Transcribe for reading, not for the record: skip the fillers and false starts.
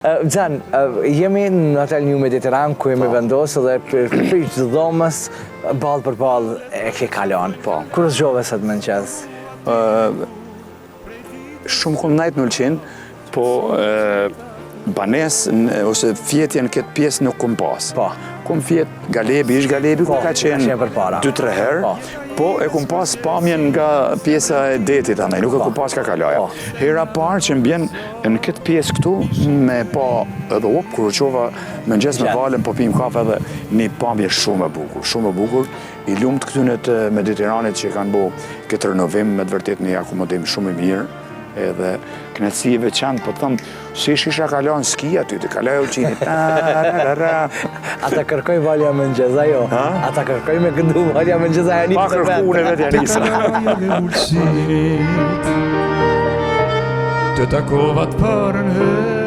Xhan, jemi në Hotel New Mediterran ku jemi vendosur dhe për të dhomës ballë për ballë e ke kalon. Kur zgjove sa të mëngjes? Shumë kom najt në Ulqin, po banes ose fjetja në këtë pjesë nuk kom pas. Kom fjet Galebi, ish Galebi ku ka qenë 2-3 herë, po e kom pas pamjen nga pjesa e detit anaj, nuk e kom pas ka kalaja. Hera parë që mbjen në këtë pjesë këtu, me pa edhe kur qova mëngjes me valen, po pim kafe edhe një pamje shumë e bukur, i lumt këtyne të Mediteranit që kanë bo këtë renovim, me të vërtet një akomodim shumë i mirë, edhe knetësi e veçantë, po thëmë, si isha kalon ski aty, të kaloj Ulqinit. Ata kërkoj valja mëngjes, ajo? Ata kërkoj me këndu valja mëngjes, ajo një pa kërku në vetë Të takovat parën